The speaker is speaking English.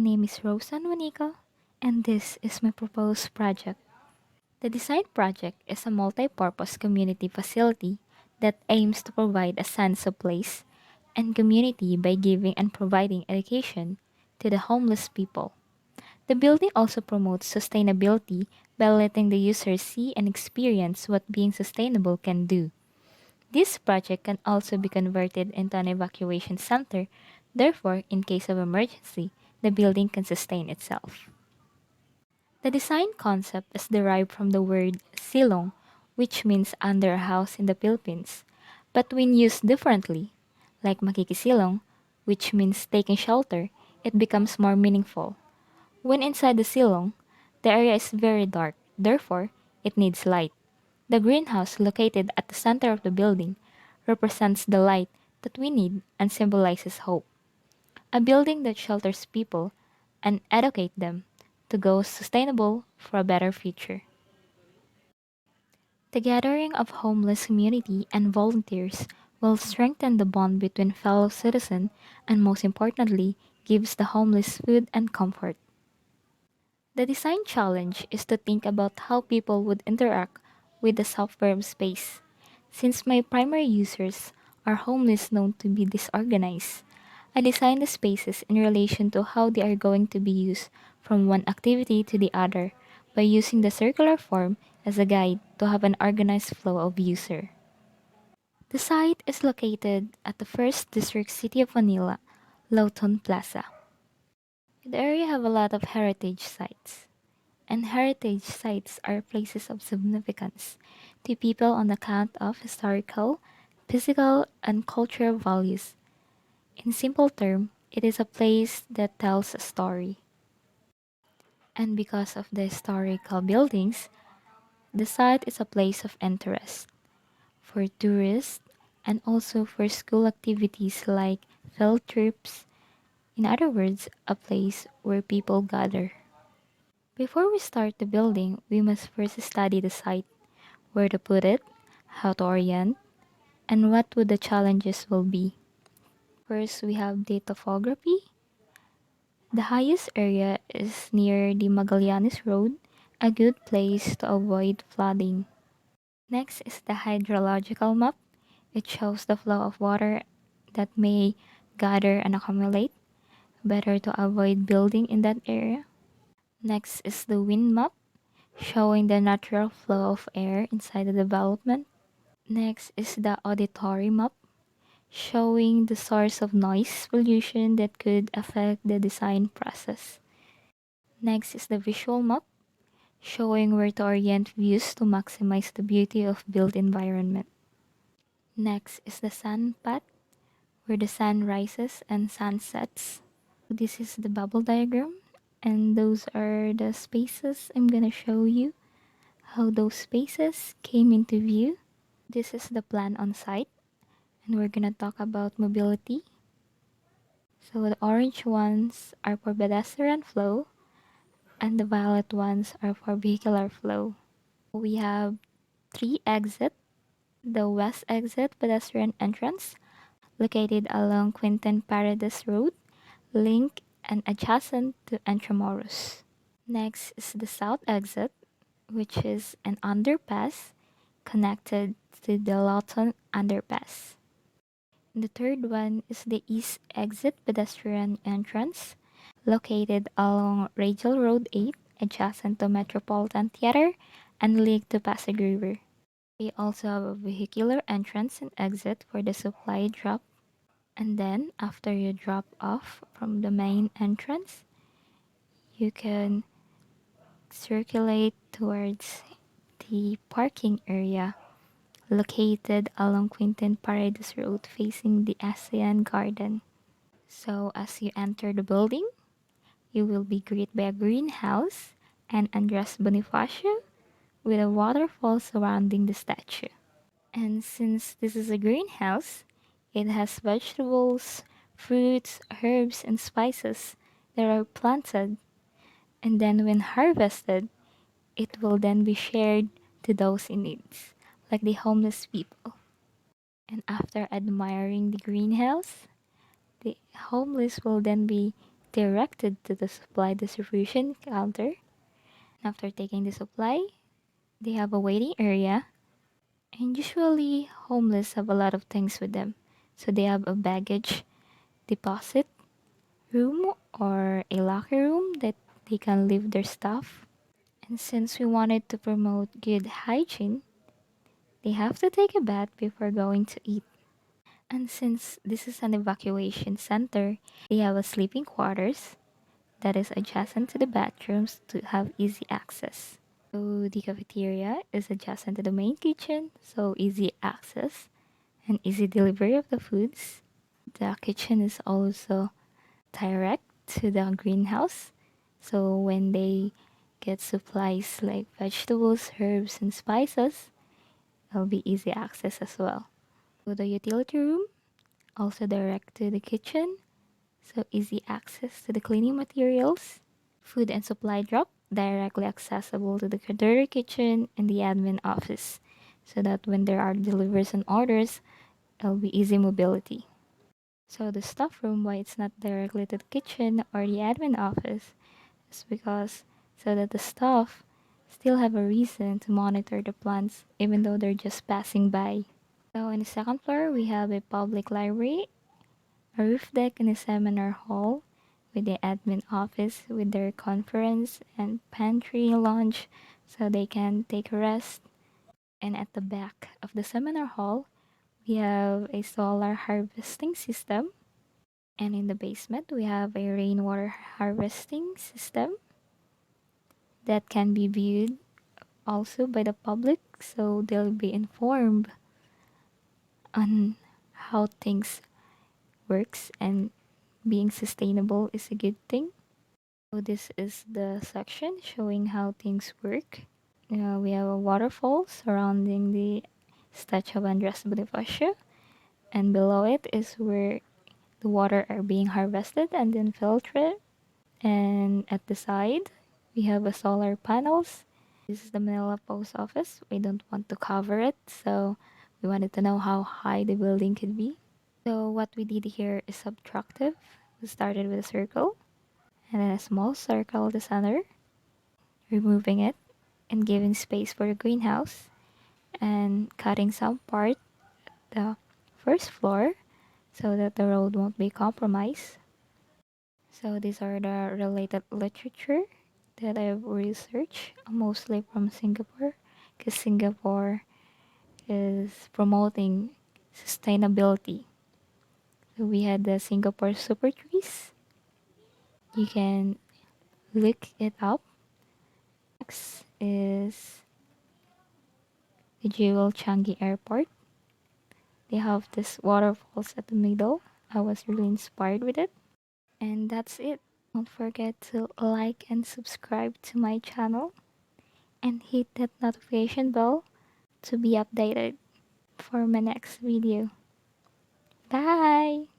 name is Rosan Wanika, and this is my proposed project. The design project is a multi-purpose community facility that aims to provide a sense of place and community by giving and providing education to the homeless people. The building also promotes sustainability by letting the user see and experience what being sustainable can do. This project can also be converted into an evacuation center. Therefore, in case of emergency, the building can sustain itself. The design concept is derived from the word silong, which means under a house in the Philippines, but when used differently, like makikisilong, which means taking shelter, it becomes more meaningful. When inside the silong, the area is very dark, therefore, it needs light. The greenhouse located at the center of the building represents the light that we need and symbolizes hope. A building that shelters people and educate them to go sustainable for a better future. The gathering of homeless community and volunteers will strengthen the bond between fellow citizens and most importantly, gives the homeless food and comfort. The design challenge is to think about how people would interact with the software space. Since my primary users are homeless known to be disorganized, I designed the spaces in relation to how they are going to be used from one activity to the other by using the circular form as a guide to have an organized flow of user. The site is located at the first district city of Manila, Lawton Plaza. The area have a lot of heritage sites. And heritage sites are places of significance to people on account of historical, physical, and cultural values. In simple terms, it is a place that tells a story. And because of the historical buildings, the site is a place of interest for tourists and also for school activities like field trips. In other words, a place where people gather. Before we start the building, we must first study the site, where to put it, how to orient, and what would the challenges will be. First, we have the topography. The highest area is near the Magallanes Road, a good place to avoid flooding. Next is the hydrological map. It shows the flow of water that may gather and accumulate, better to avoid building in that area. Next is the wind map, showing the natural flow of air inside the development. Next is the auditory map, showing the source of noise pollution that could affect the design process. Next is the visual map, showing where to orient views to maximize the beauty of built environment. Next is the sun path, where the sun rises and sun sets. This is the bubble diagram, and those are the spaces I'm gonna show you how those spaces came into view. This is the plan on site, and we're gonna talk about mobility. So the orange ones are for pedestrian flow, and the violet ones are for vehicular flow. We have three exits. The west exit pedestrian entrance, located along Quinten Paredes Road, link and adjacent to Intramuros. Next is the south exit, which is an underpass connected to the Lawton Underpass. The third one is the east exit pedestrian entrance, located along Radial Road 8, adjacent to Metropolitan Theater and linked to Pasig River. We also have a vehicular entrance and exit for the supply drop. And then, after you drop off from the main entrance, you can circulate towards the parking area located along Quinten Paredes Road facing the ASEAN Garden. So as you enter the building, you will be greeted by a greenhouse and Andres Bonifacio with a waterfall surrounding the statue. And since this is a greenhouse, it has vegetables, fruits, herbs, and spices that are planted, and then when harvested, it will then be shared to those in need, like the homeless people. And after admiring the greenhouse, the homeless will then be directed to the supply distribution counter. After taking the supply, they have a waiting area. And usually, homeless have a lot of things with them. So they have a baggage deposit room or a locker room that they can leave their stuff. And since we wanted to promote good hygiene, they have to take a bath before going to eat. And since this is an evacuation center, they have a sleeping quarters that is adjacent to the bathrooms to have easy access. So the cafeteria is adjacent to the main kitchen, so easy access and easy delivery of the foods. The kitchen is also direct to the greenhouse, so when they get supplies like vegetables, herbs, and spices, it'll be easy access as well. So the utility room also direct to the kitchen, so easy access to the cleaning materials. Food and supply drop directly accessible to the dirty kitchen and the admin office, so that when there are deliveries and orders, it'll be easy mobility. So the staff room, why it's not directly to the kitchen or the admin office, is because so that the staff still have a reason to monitor the plants even though they're just passing by. So in the second floor, we have a public library, a roof deck, and a seminar hall with the admin office with their conference and pantry lounge so they can take a rest. And at the back of the seminar hall, we have a solar harvesting system. And in the basement, we have a rainwater harvesting system that can be viewed also by the public so they'll be informed on how things works and being sustainable is a good thing. So this is the section showing how things work. We have a waterfall surrounding the statue of Andres Bonifacio, and below it is where the water are being harvested and then filtered. And at the side, we have a solar panels. This is the Manila Post Office. We don't want to cover it, so we wanted to know how high the building could be. So what we did here is subtractive. We started with a circle and then a small circle at the center, removing it and giving space for the greenhouse and cutting some part the first floor so that the road won't be compromised. So these are the related literature that I've researched, mostly from Singapore, because Singapore is promoting sustainability. So we had the Singapore super trees. You can look it up. Next is the Jewel Changi Airport. They have this waterfalls at the middle. I was really inspired with it. And that's it. Don't forget to like and subscribe to my channel and hit that notification bell to be updated for my next video. Bye!